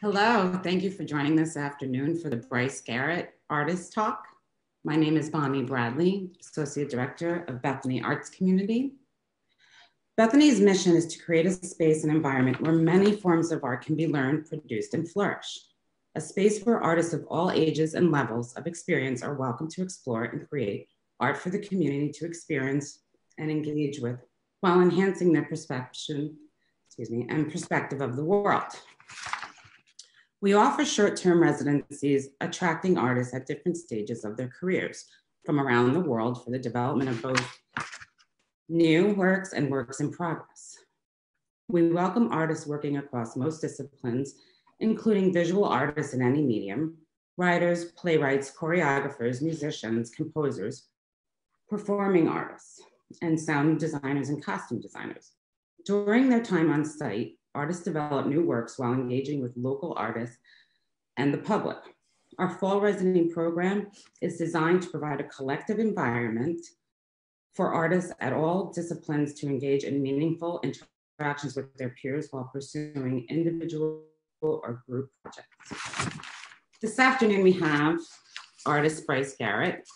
Hello, thank you for joining this afternoon for the Brice Garrett Artist Talk. My name is Bonnie Bradley, Associate Director of Bethany Arts Community. Bethany's mission is to create a space and environment where many forms of art can be learned, produced, and flourish. A space where artists of all ages and levels of experience are welcome to explore and create art for the community to experience and engage with while enhancing their perception, and perspective of the world. We offer short-term residencies, attracting artists at different stages of their careers from around the world for the development of both new works and works in progress. We welcome artists working across most disciplines, including visual artists in any medium, writers, playwrights, choreographers, musicians, composers, performing artists, and sound designers and costume designers. During their time on site, artists develop new works while engaging with local artists and the public. Our fall residency program is designed to provide a collective environment for artists at all disciplines to engage in meaningful interactions with their peers while pursuing individual or group projects. This afternoon, we have artist Brice Garrett.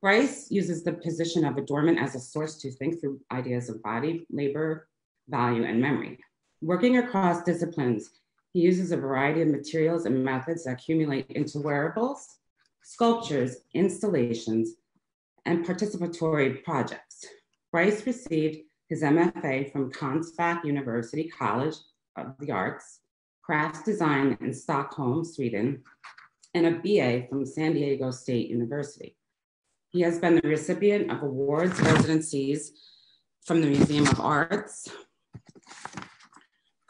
Brice uses the position of adornment as a source to think through ideas of body, labor, value, and memory. Working across disciplines, he uses a variety of materials and methods that accumulate into wearables, sculptures, installations, and participatory projects. Brice received his MFA from Konstfack University College of the Arts, Crafts Design in Stockholm, Sweden, and a BA from San Diego State University. He has been the recipient of awards, residencies from the Museum of Arts,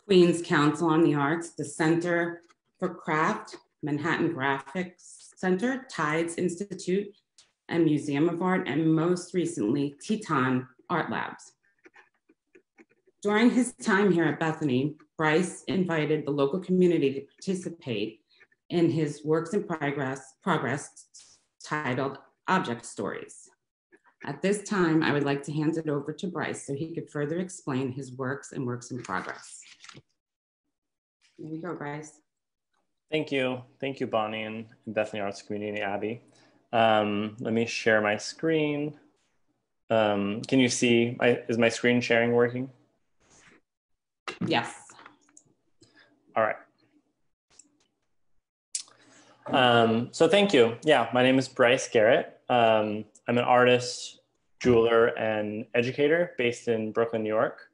Queens Council on the Arts, the Center for Craft, Manhattan Graphics Center, Tides Institute, and Museum of Art, and most recently, Teton Art Labs. During his time here at Bethany, Brice invited the local community to participate in his works in progress titled Object Stories. At this time, I would like to hand it over to Brice so he could further explain his works and works in progress. There you go, Brice. Thank you. Thank you, Bonnie and Bethany Arts Community, Abby. Let me share my screen. Can you see, is my screen sharing working? Yes. All right. So thank you. Yeah, my name is Brice Garrett. I'm an artist, jeweler, and educator based in Brooklyn, New York.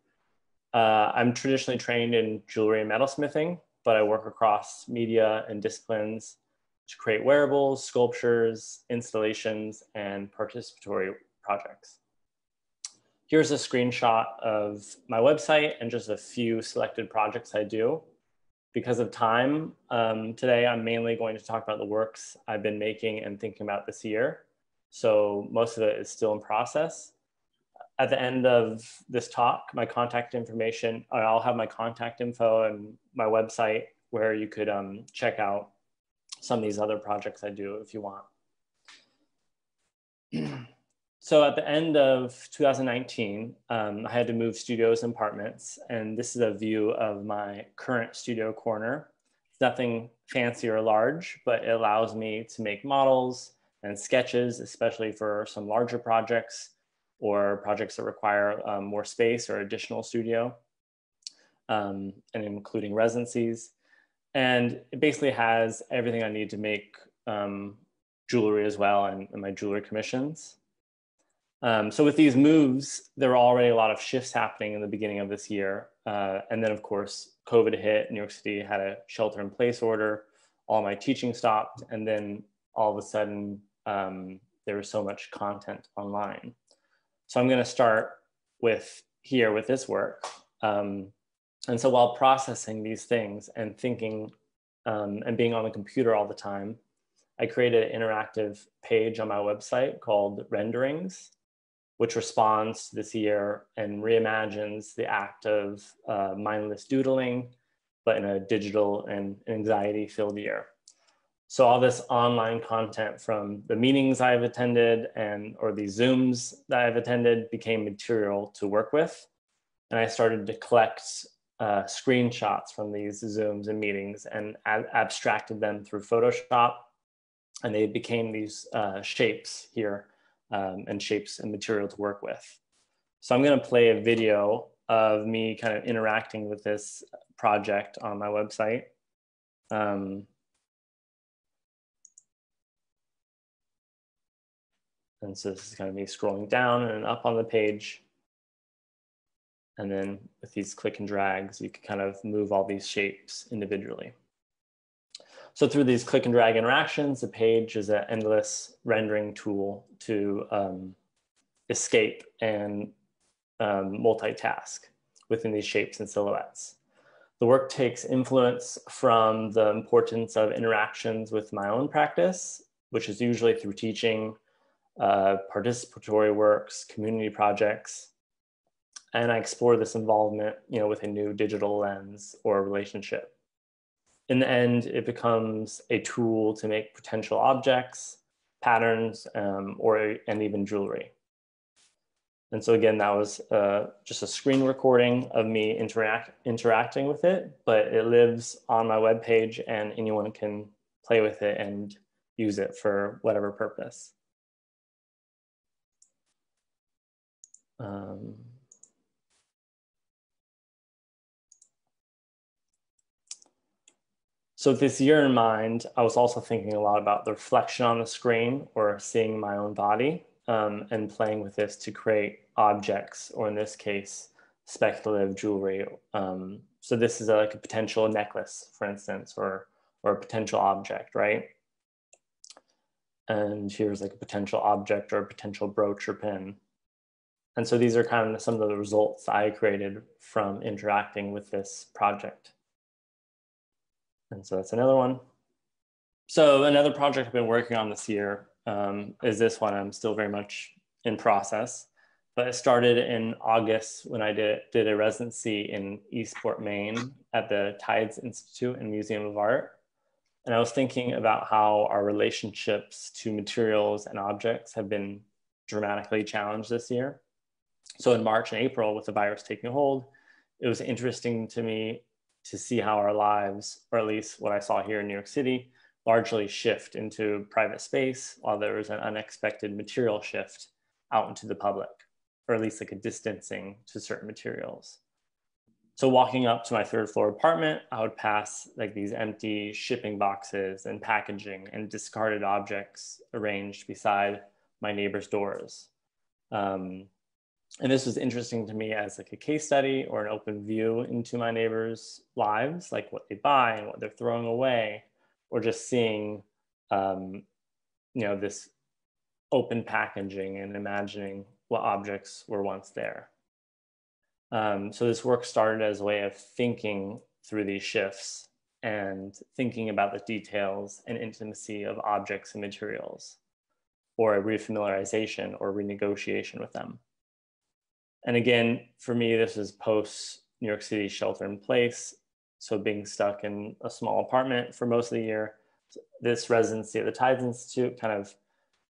I'm traditionally trained in jewelry and metalsmithing, but I work across media and disciplines to create wearables, sculptures, installations, and participatory projects. Here's a screenshot of my website and just a few selected projects I do. Because of time, today I'm mainly going to talk about the works I've been making and thinking about this year. So most of it is still in process. At the end of this talk, my contact information, I'll have my contact info and my website where you could check out some of these other projects I do if you want. So at the end of 2019, I had to move studios and apartments, and this is a view of my current studio corner. It's nothing fancy or large, but it allows me to make models and sketches, especially for some larger projects or projects that require more space or additional studio, and including residencies. And it basically has everything I need to make jewelry as well and my jewelry commissions. So with these moves, there were already a lot of shifts happening in the beginning of this year. And then of course, COVID hit, New York City had a shelter in place order, all my teaching stopped. And then all of a sudden, there was so much content online. So I'm gonna start with this work. And so while processing these things and thinking and being on the computer all the time, I created an interactive page on my website called Renderings, which responds to this year and reimagines the act of mindless doodling, but in a digital and anxiety-filled year. So all this online content from the meetings I've attended or the Zooms that I've attended became material to work with. And I started to collect screenshots from these Zooms and meetings and abstracted them through Photoshop. And they became these shapes here and shapes and material to work with. So I'm going to play a video of me kind of interacting with this project on my website. And so this is kind of me scrolling down and up on the page. And then with these click and drags, you can kind of move all these shapes individually. So through these click and drag interactions, the page is an endless rendering tool to escape and multitask within these shapes and silhouettes. The work takes influence from the importance of interactions with my own practice, which is usually through teaching, participatory works, community projects. And I explore this involvement, with a new digital lens or relationship. In the end, it becomes a tool to make potential objects, patterns, and even jewelry. And so again, that was just a screen recording of me interacting with it, but it lives on my webpage and anyone can play with it and use it for whatever purpose. So with this year in mind, I was also thinking a lot about the reflection on the screen or seeing my own body and playing with this to create objects, or in this case, speculative jewelry. So this is like a potential necklace, for instance, or a potential object, right? And here's like a potential object or a potential brooch or pin. And so these are kind of some of the results I created from interacting with this project. And so that's another one. So another project I've been working on this year is this one. I'm still very much in process, but it started in August when I did a residency in Eastport, Maine at the Tides Institute and Museum of Art. And I was thinking about how our relationships to materials and objects have been dramatically challenged this year. So in March and April, with the virus taking hold, it was interesting to me to see how our lives, or at least what I saw here in New York City, largely shift into private space, while there was an unexpected material shift out into the public, or at least like a distancing to certain materials. So walking up to my third floor apartment, I would pass like these empty shipping boxes and packaging and discarded objects arranged beside my neighbor's doors. And this was interesting to me as like a case study or an open view into my neighbors' lives, like what they buy and what they're throwing away, or just seeing, this open packaging and imagining what objects were once there. So this work started as a way of thinking through these shifts and thinking about the details and intimacy of objects and materials, or a refamiliarization or renegotiation with them. And again, for me, this is post New York City shelter in place. So being stuck in a small apartment for most of the year, this residency at the Tides Institute kind of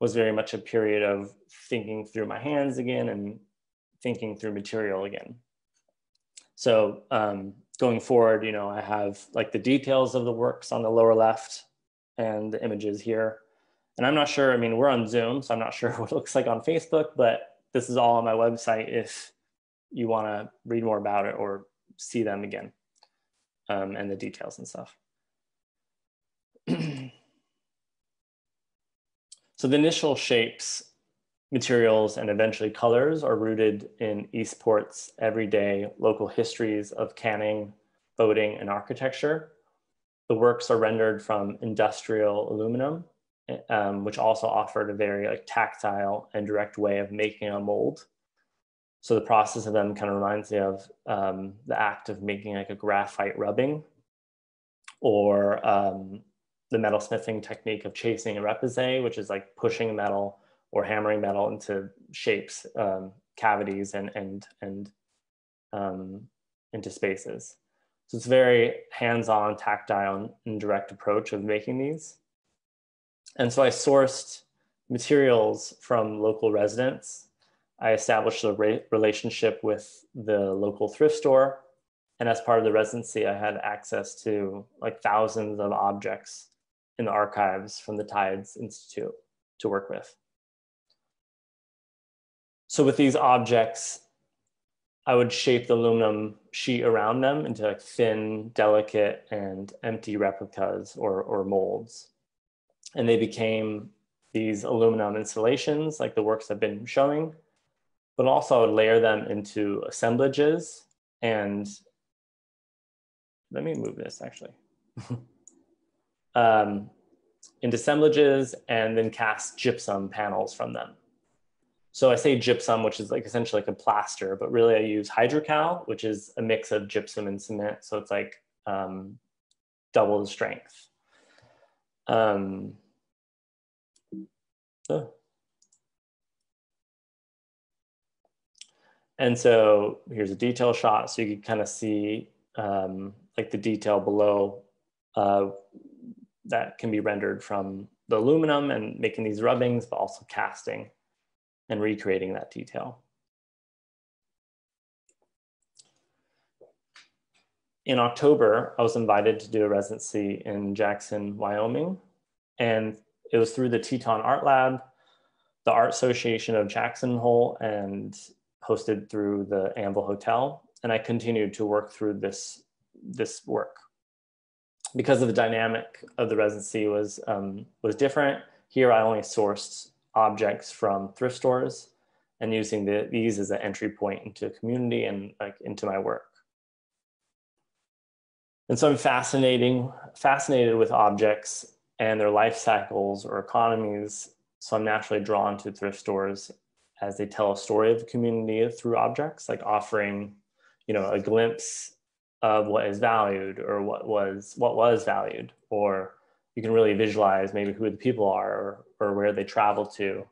was very much a period of thinking through my hands again and thinking through material again. So going forward, I have like the details of the works on the lower left and the images here. And I'm not sure, we're on Zoom, so I'm not sure what it looks like on Facebook, but this is all on my website if you want to read more about it or see them again and the details and stuff. So the initial shapes, materials, and eventually colors are rooted in Eastport's everyday local histories of canning, boating, and architecture. The works are rendered from industrial aluminum, which also offered a very tactile and direct way of making a mold. So the process of them kind of reminds me of the act of making like a graphite rubbing, or the metal sniffing technique of chasing a repoussé, which is like pushing metal or hammering metal into shapes, cavities, and into spaces. So it's a very hands-on, tactile, and direct approach of making these. And so I sourced materials from local residents. I established a relationship with the local thrift store. And as part of the residency, I had access to like thousands of objects in the archives from the Tides Institute to work with. So with these objects, I would shape the aluminum sheet around them into like thin, delicate, and empty replicas or molds. And they became these aluminum installations, like the works I've been showing, but also I would layer them into assemblages. And let me move this actually. Into assemblages and then cast gypsum panels from them. So I say gypsum, which is like essentially like a plaster, but really I use hydrocal, which is a mix of gypsum and cement. So it's like double the strength. And so here's a detail shot. So you can kind of see like the detail below that can be rendered from the aluminum and making these rubbings, but also casting and recreating that detail. In October, I was invited to do a residency in Jackson, Wyoming. And it was through the Teton Art Lab, the Art Association of Jackson Hole, and hosted through the Anvil Hotel. And I continued to work through this work. Because of the dynamic of the residency was different. Here I only sourced objects from thrift stores and using these as an entry point into a community and like into my work. And so I'm fascinated with objects and their life cycles or economies. So I'm naturally drawn to thrift stores as they tell a story of the community through objects, like offering, a glimpse of what is valued or what was valued, or you can really visualize maybe who the people are or where they travel to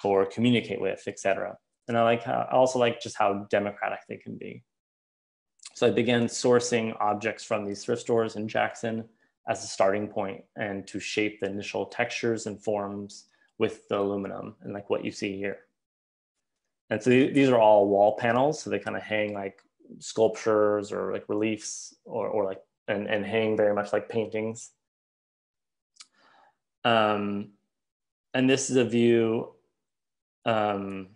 or communicate with, etc. And I also like just how democratic they can be. So I began sourcing objects from these thrift stores in Jackson as a starting point and to shape the initial textures and forms with the aluminum and like what you see here. And so these are all wall panels. So they kind of hang like sculptures or like reliefs or like, and hang very much like paintings. And this is a view. So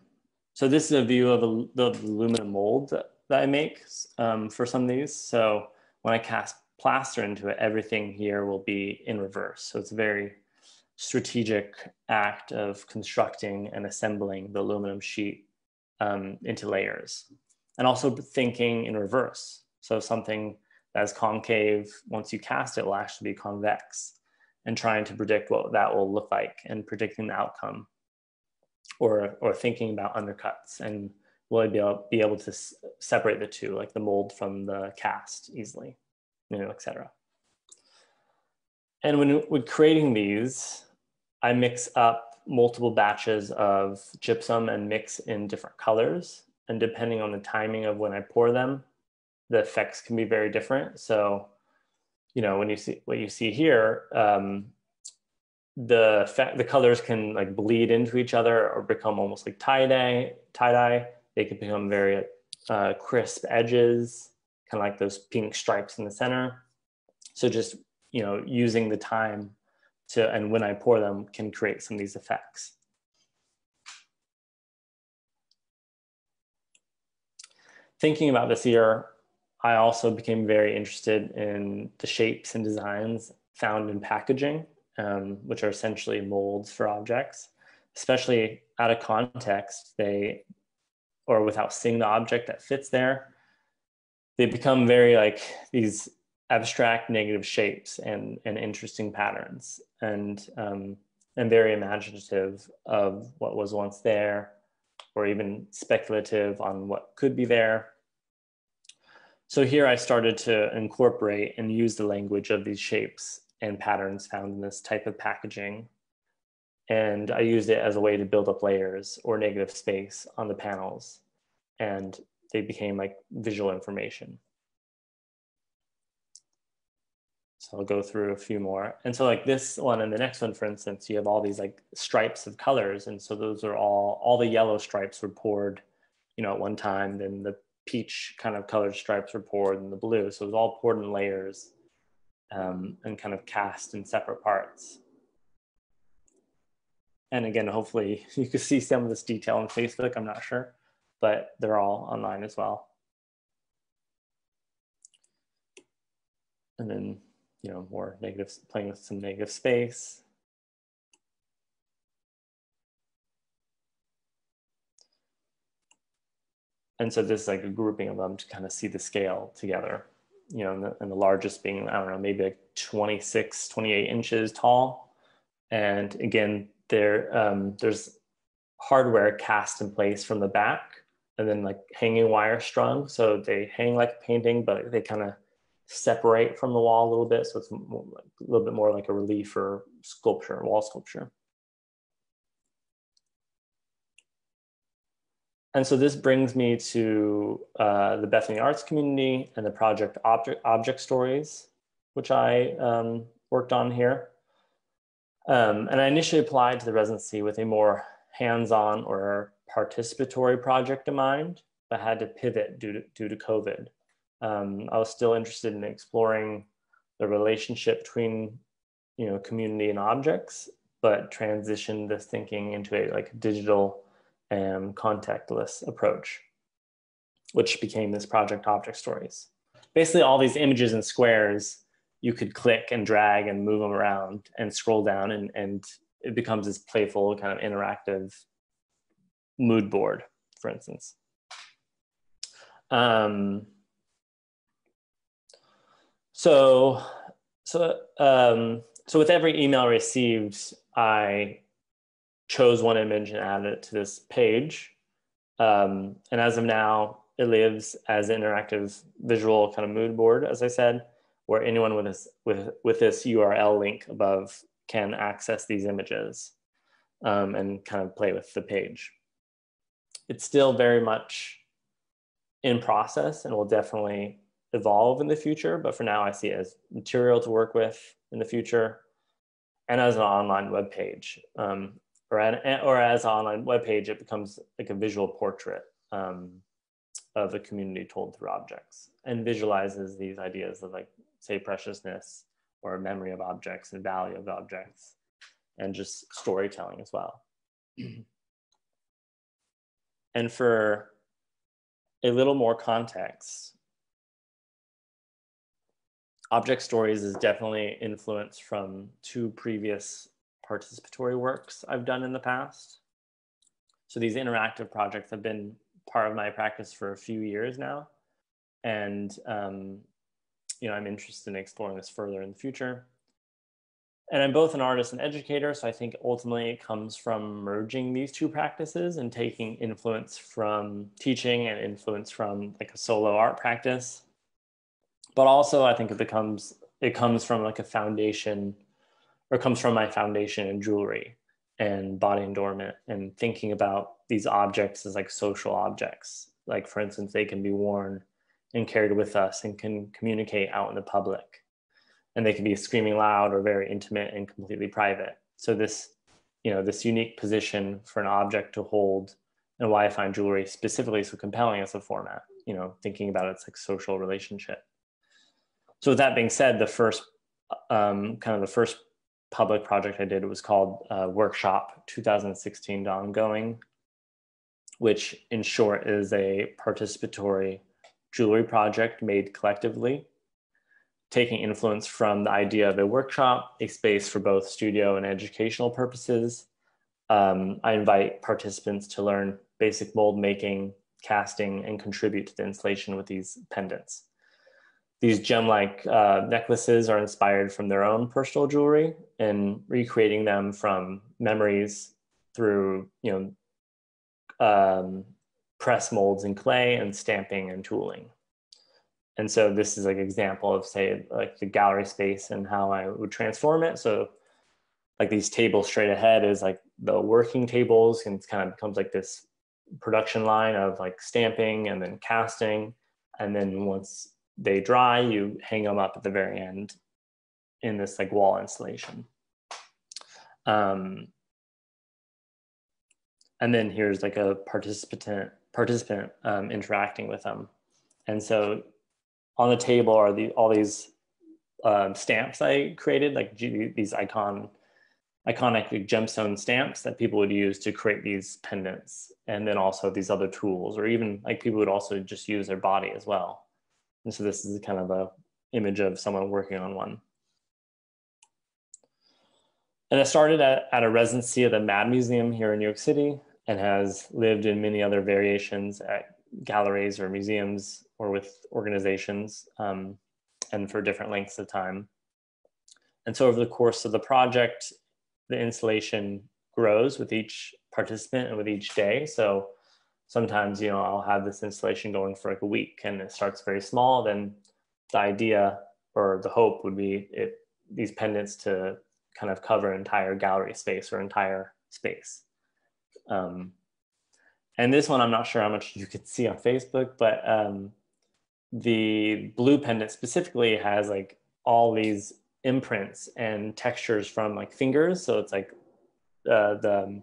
this is a view of the aluminum mold that I make for some of these. So when I cast plaster into it, everything here will be in reverse. So it's a very strategic act of constructing and assembling the aluminum sheet into layers. And also thinking in reverse. So something that is concave, once you cast it, will actually be convex, and trying to predict what that will look like and predicting the outcome, or thinking about undercuts and will I be able to separate the two, like the mold from the cast easily, etc. And when creating these, I mix up multiple batches of gypsum and mix in different colors. And depending on the timing of when I pour them, the effects can be very different. So, when you see what you see here, the colors can like bleed into each other or become almost like tie-dye. They can become very crisp edges, kind of like those pink stripes in the center. So just, using the time and when I pour them can create some of these effects. Thinking about this year, I also became very interested in the shapes and designs found in packaging, which are essentially molds for objects, especially out of context, or without seeing the object that fits there, they become very like these abstract negative shapes and interesting patterns and very imaginative of what was once there, or even speculative on what could be there. So here I started to incorporate and use the language of these shapes and patterns found in this type of packaging. And I used it as a way to build up layers or negative space on the panels. And they became like visual information. So I'll go through a few more. And so like this one and the next one, for instance, you have all these like stripes of colors. And so those are all the yellow stripes were poured, you know, at one time, then the peach kind of colored stripes were poured and the blue. So it was all poured in layers and kind of cast in separate parts. And again, hopefully you can see some of this detail on Facebook, I'm not sure, but they're all online as well. And then, you know, more negative, playing with some negative space. And so this is like a grouping of them to kind of see the scale together, you know, and the largest being, I don't know, maybe like 26, 28 inches tall. And again, there's hardware cast in place from the back and then like hanging wire strung. So they hang like a painting, but they kind of separate from the wall a little bit. So it's a little bit more like a relief or sculpture, wall sculpture. And so this brings me to the Bethany Arts Community and the project Object Stories, which I worked on here. And I initially applied to the residency with a more hands-on or participatory project in mind, but had to pivot due to COVID. I was still interested in exploring the relationship between, you know, community and objects, but transitioned this thinking into a like digital and contactless approach, which became this project Object Stories. Basically, all these images and squares, you could click and drag and move them around and scroll down, and it becomes this playful kind of interactive mood board, for instance. So with every email received, I chose one image and added it to this page. And as of now, it lives as an interactive visual kind of mood board, as I said, where anyone with this URL link above can access these images and kind of play with the page. It's still very much in process and will definitely evolve in the future, but for now I see it as material to work with in the future and as an online web page. Or as an online web page, it becomes like a visual portrait of a community told through objects and visualizes these ideas of like, say, preciousness or memory of objects and value of objects and just storytelling as well. And for a little more context, Object Stories is definitely influenced from two previous participatory works I've done in the past. So these interactive projects have been part of my practice for a few years now. And you know, I'm interested in exploring this further in the future. And I'm both an artist and educator, so I think ultimately it comes from merging these two practices and taking influence from teaching and influence from like a solo art practice. But also I think it comes from like a foundation, or comes from my foundation in jewelry and body adornment and thinking about these objects as like social objects. Like for instance, they can be worn and carried with us and can communicate out in the public. And they can be screaming loud or very intimate and completely private. So this, you know, this unique position for an object to hold, and why I find jewelry specifically so compelling as a format, you know, thinking about its like social relationship. So with that being said, the first public project I did was called Workshop 2016 to Ongoing, which in short is a participatory jewelry project made collectively, taking influence from the idea of a workshop, a space for both studio and educational purposes. I invite participants to learn basic mold making, casting, and contribute to the installation with these pendants. These gem-like necklaces are inspired from their own personal jewelry and recreating them from memories through, you know, press molds in clay and stamping and tooling. And so this is like an example of, say, like the gallery space and how I would transform it. So like these tables straight ahead is like the working tables, and it kind of becomes like this production line of like stamping and then casting. And then once they dry, you hang them up at the very end in this like wall installation. And then here's like a participant interacting with them. And so on the table are all these stamps I created, like these iconic gemstone stamps that people would use to create these pendants. And then also these other tools, or even like people would also just use their body as well. And so this is kind of a image of someone working on one. And I started at a residency at the Mad Museum here in New York City, and has lived in many other variations at galleries or museums or with organizations, and for different lengths of time. And so over the course of the project, the installation grows with each participant and with each day. So sometimes, I'll have this installation going for like a week, and it starts very small. Then the idea or the hope would be these pendants to kind of cover entire gallery space or entire space. And this one, I'm not sure how much you could see on Facebook, but the blue pendant specifically has like all these imprints and textures from like fingers. So it's like the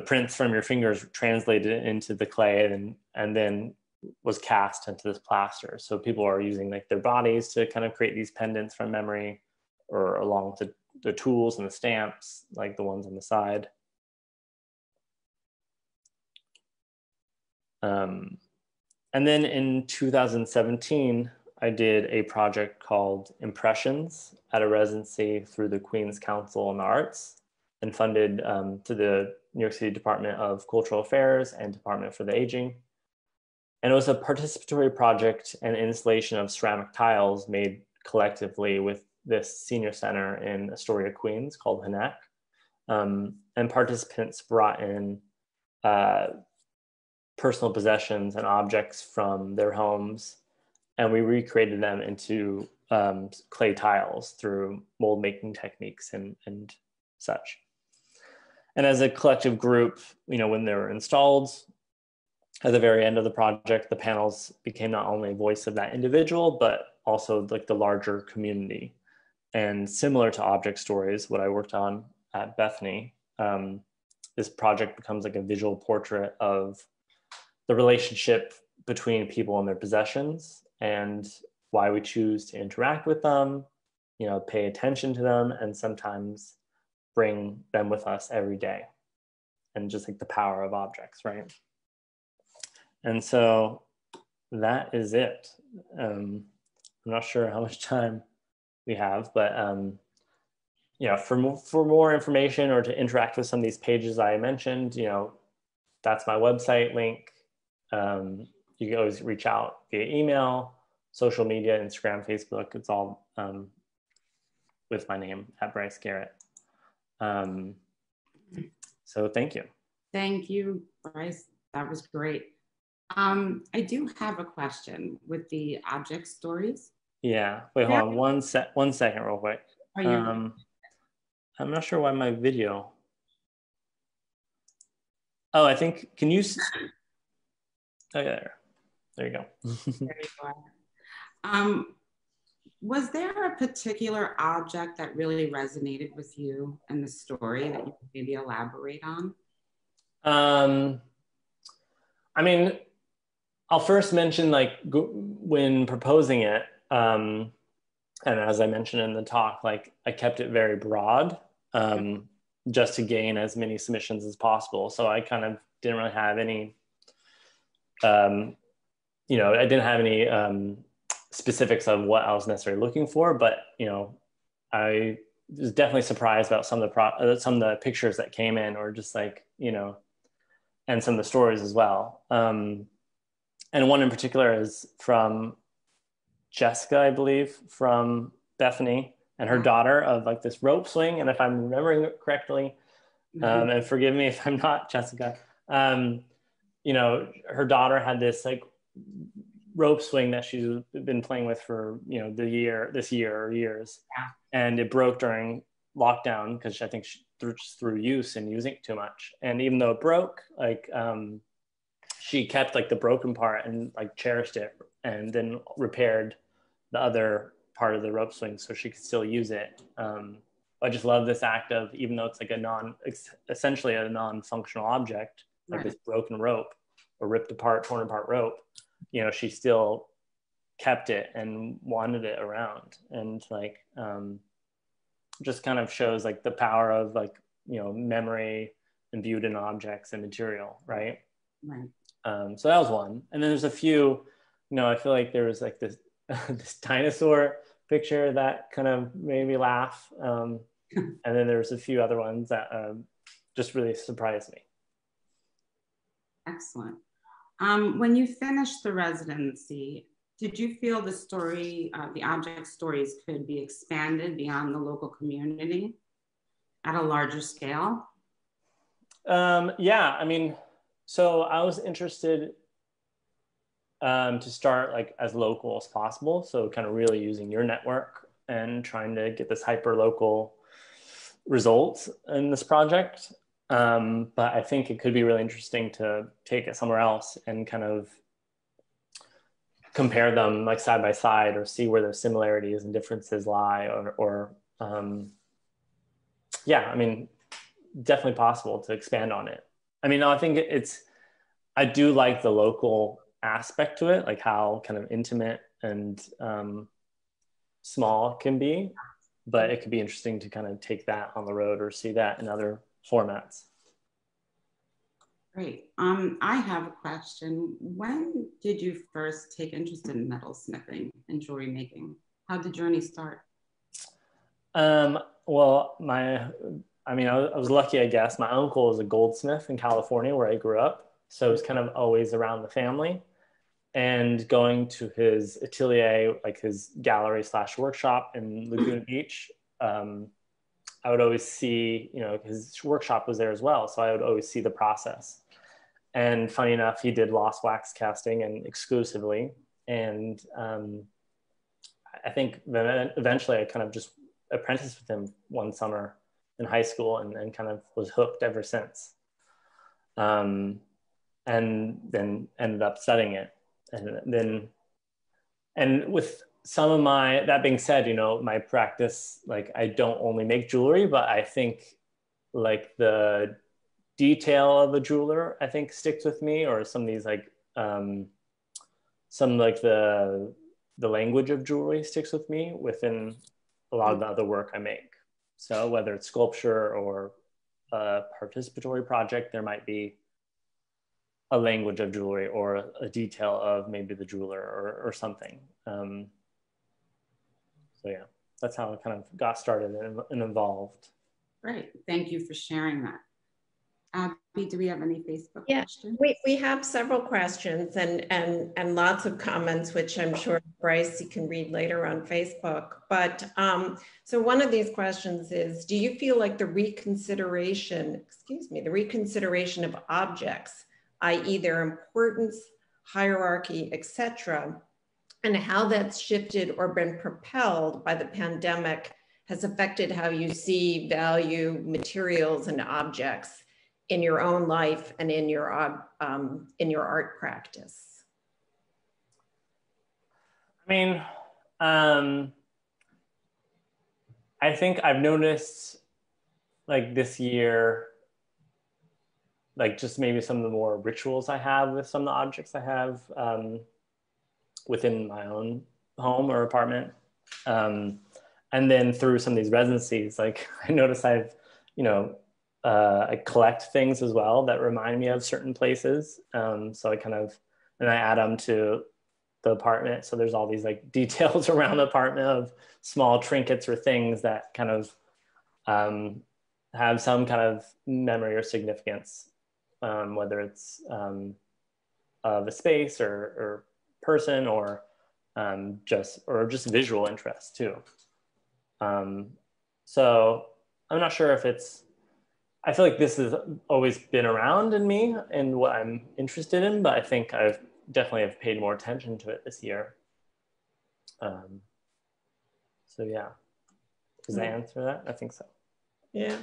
prints from your fingers translated into the clay and then was cast into this plaster. So people are using like their bodies to kind of create these pendants from memory, or along with the tools and the stamps, like the ones on the side. And then in 2017, I did a project called Impressions at a residency through the Queen's Council on the Arts, and funded to the New York City Department of Cultural Affairs and Department for the Aging. And it was a participatory project and installation of ceramic tiles made collectively with this senior center in Astoria, Queens, called Hinek. And participants brought in personal possessions and objects from their homes, and we recreated them into clay tiles through mold making techniques and such. And as a collective group, when they were installed, at the very end of the project, the panels became not only a voice of that individual, but also like the larger community. And similar to Object Stories, what I worked on at Bethany, this project becomes like a visual portrait of the relationship between people and their possessions, and why we choose to interact with them, pay attention to them, and sometimes bring them with us every day. And just like the power of objects, right? And so that is it. I'm not sure how much time we have, but for more information or to interact with some of these pages I mentioned, that's my website link. You can always reach out via email, social media, Instagram, Facebook. It's all with my name at Bryce Garrett. So thank you. Thank you, Bryce. That was great. I do have a question with the Object Stories. Yeah, wait, hold on one second real quick. I'm not sure why my video. Oh, I think, can you, oh yeah, there you go. There you are. Was there a particular object that really resonated with you in the story that you could maybe elaborate on? I mean, I'll first mention like when proposing it, and as I mentioned in the talk, like I kept it very broad, just to gain as many submissions as possible. So I kind of didn't really have any, I didn't have any specifics of what I was necessarily looking for, but I was definitely surprised about some of the pictures that came in, or just like, and some of the stories as well. And one in particular is from Jessica, I believe, from Bethany, and her daughter, of like this rope swing. And if I'm remembering it correctly, and forgive me if I'm not, Jessica, her daughter had this like rope swing that she's been playing with for, this year or years. Yeah. And it broke during lockdown because I think through use and using it too much. And even though it broke, like, she kept like the broken part and like cherished it, and then repaired the other part of the rope swing so she could still use it. I just love this act of, even though it's like essentially a non-functional object, like this broken rope or ripped apart, torn apart rope, you know, she still kept it and wanted it around. And like, just kind of shows like the power of like, you know, memory imbued in objects and material, right? Right. So that was one. And then there's a few, you know, I feel like there was like this, this dinosaur picture that kind of made me laugh. And then there's a few other ones that just really surprised me. Excellent. When you finished the residency, did you feel the story, the object stories could be expanded beyond the local community at a larger scale? Yeah, I mean, so I was interested to start like as local as possible. So kind of really using your network and trying to get this hyper local results in this project. But I think it could be really interesting to take it somewhere else and kind of compare them like side by side or see where their similarities and differences lie yeah, I mean, definitely possible to expand on it. I mean, I think I do like the local aspect to it, like how kind of intimate and small it can be, but it could be interesting to kind of take that on the road or see that in other formats. Great. I have a question. When did you first take interest in metal sniffing and jewelry making? How did the journey start? Well, I was lucky, I guess. My uncle is a goldsmith in California where I grew up. So it was kind of always around the family. And going to his atelier, like his gallery / workshop in Laguna Beach, I would always see, you know, his workshop was there as well. So I would always see the process. And funny enough, he did lost wax casting and exclusively. And I think eventually I kind of just apprenticed with him one summer in high school and kind of was hooked ever since. And then ended up studying it. And with some of that being said, you know, my practice, like I don't only make jewelry, but I think like the detail of a jeweler, I think sticks with me, or some of these like, some like the language of jewelry sticks with me within a lot of the other work I make. So whether it's sculpture or a participatory project, there might be a language of jewelry or a detail of maybe the jeweler or something. So yeah, that's how it kind of got started and evolved. Great. Thank you for sharing that. Abby, do we have any Facebook questions? We have several questions and lots of comments, which I'm sure Bryce, you can read later on Facebook. But so one of these questions is, do you feel like the reconsideration of objects, i.e. their importance, hierarchy, etc., and how that's shifted or been propelled by the pandemic has affected how you see, value, materials, and objects in your own life and in your art practice? I mean, I think I've noticed like this year, like just maybe some of the more rituals I have with some of the objects I have within my own home or apartment. And then through some of these residencies, like I notice I've, you know, I collect things as well that remind me of certain places. So I kind of, and I add them to the apartment. So there's all these like details around the apartment of small trinkets or things that kind of have some kind of memory or significance, whether it's of a space or person or just visual interest too. So I'm not sure if I feel like this has always been around in me and what I'm interested in, but I think I've definitely have paid more attention to it this year. So yeah, does that answer that? I think so. Yeah.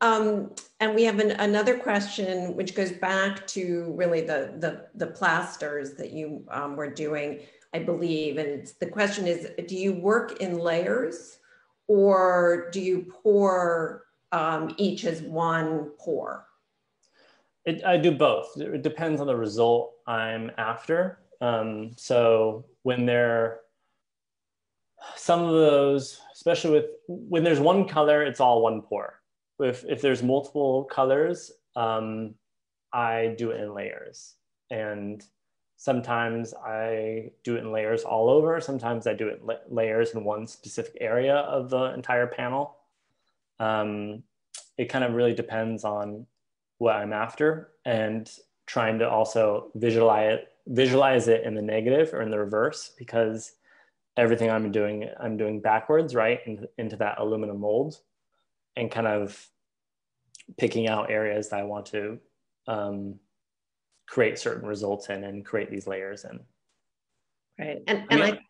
And we have another question, which goes back to really the plasters that you were doing, I believe. And the question is, do you work in layers or do you pour each as one pour? I do both. It depends on the result I'm after. So when some of those, especially when there's one color, it's all one pour. If there's multiple colors, I do it in layers. And sometimes I do it in layers all over. Sometimes I do it in layers in one specific area of the entire panel. It kind of really depends on what I'm after, and trying to also visualize it in the negative or in the reverse, because everything I'm doing backwards, right, into that aluminum mold, and kind of picking out areas that I want to create certain results in and create these layers in. Right. And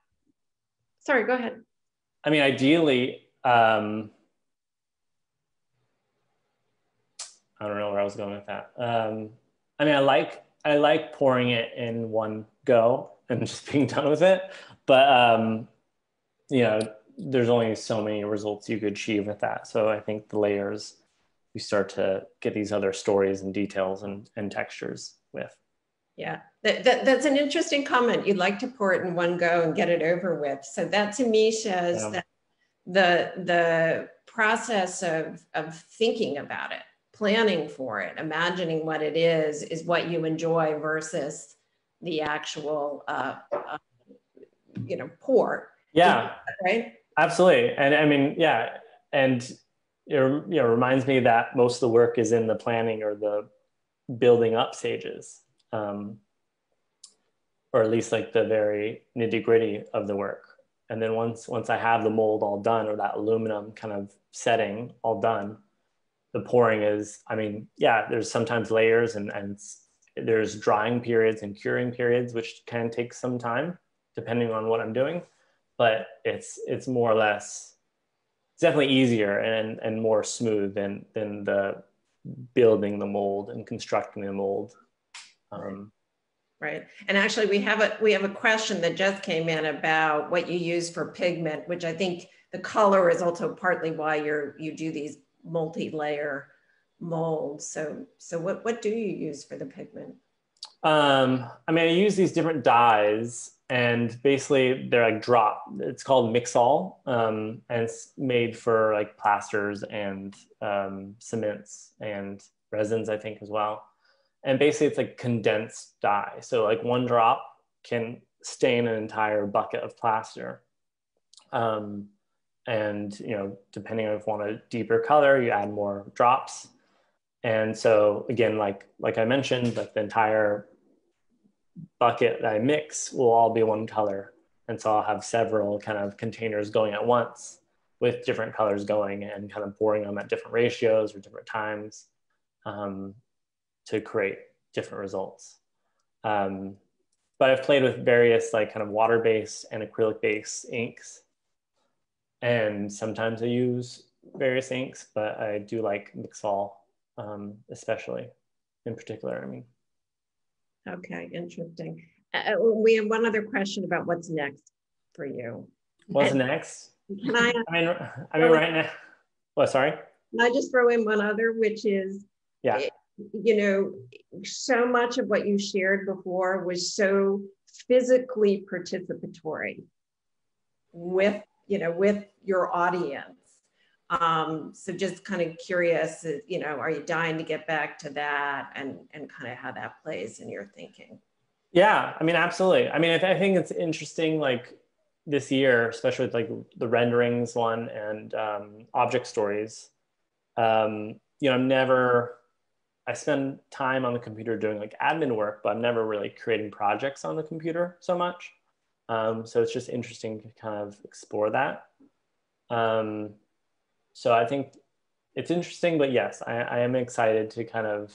sorry, go ahead. I mean, ideally, I don't know where I was going with that. I mean, I like pouring it in one go and just being done with it. But, you know, there's only so many results you could achieve with that. So I think the layers, you start to get these other stories and details and textures with. Yeah, that's an interesting comment. You'd like to pour it in one go and get it over with. So that to me shows that the process of thinking about it, planning for it, imagining what it is what you enjoy versus the actual, you know, pour. Yeah, right. Absolutely. And I mean, yeah. And it reminds me that most of the work is in the planning or the building up stages, or at least like the very nitty gritty of the work. And then once I have the mold all done, or that aluminum kind of setting all done, the pouring is, I mean, yeah, there's sometimes layers and there's drying periods and curing periods, which can take some time depending on what I'm doing, but it's more or less, it's definitely easier and more smooth than the building the mold and constructing the mold. Right. And actually we have a question that just came in about what you use for pigment, which I think the color is also partly why you do these multi-layer molds. So what do you use for the pigment? I mean, I use these different dyes, and basically they're like it's called Mixol, and it's made for like plasters and cements and resins, I think, as well. And basically it's like condensed dye. So like one drop can stain an entire bucket of plaster. And, you know, depending on if you want a deeper color, you add more drops. And so again, like I mentioned, like the entire bucket that I mix will all be one color. And so I'll have several kind of containers going at once with different colors going, and kind of pouring them at different ratios or different times to create different results. But I've played with various like kind of water-based and acrylic-based inks. And sometimes I use various inks, but I do like Mixol, especially in particular, I mean. Okay, interesting. We have one other question about what's next for you. What's next? Can I? I mean, right now. Oh, sorry. Can I just throw in one other, which is, yeah, you know, so much of what you shared before was so physically participatory with your audience. So just kind of curious, you know, are you dying to get back to that and kind of how that plays in your thinking? Yeah, I mean, absolutely. I mean, I think it's interesting, like this year, especially with like the renderings one and object stories. You know, I spend time on the computer doing like admin work, but I'm never really creating projects on the computer so much. So it's just interesting to kind of explore that. So I think it's interesting, but yes, I am excited to kind of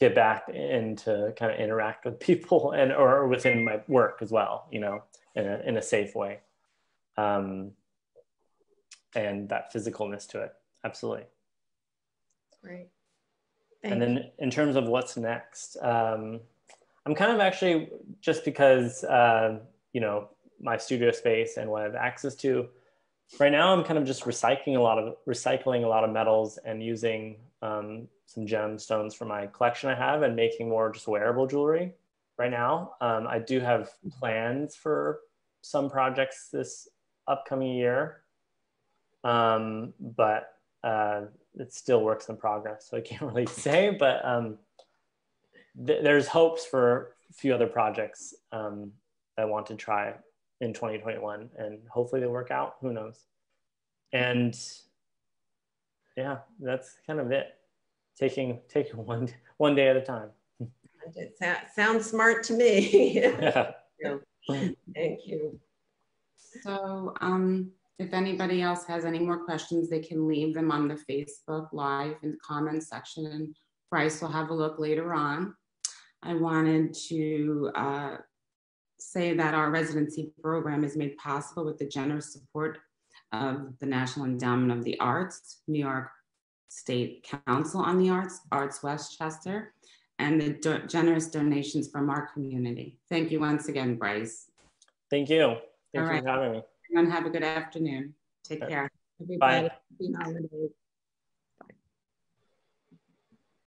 get back into kind of interact with people or within my work as well, you know, in a safe way. And that physicalness to it. Absolutely. Great. And then in terms of what's next, I'm kind of actually, just because, you know, my studio space and what I have access to, right now I'm kind of just recycling a lot of metals and using some gemstones from my collection I have and making more just wearable jewelry right now. I do have plans for some projects this upcoming year, but it's still works in progress, so I can't really say, but there's hopes for a few other projects I want to try in 2021, and hopefully they work out, who knows. And yeah, that's kind of it. Taking one day at a time. That sounds smart to me. Yeah. Thank you. So if anybody else has any more questions, they can leave them on the Facebook Live in the comments section, and Bryce will have a look later on. I wanted to say that our residency program is made possible with the generous support of the National Endowment of the Arts, New York State Council on the Arts, Arts Westchester, and the generous donations from our community. Thank you once again, Bryce. Thank you. Thank you for having me. Everyone have a good afternoon. Take care. Everybody, Bye. happy holidays.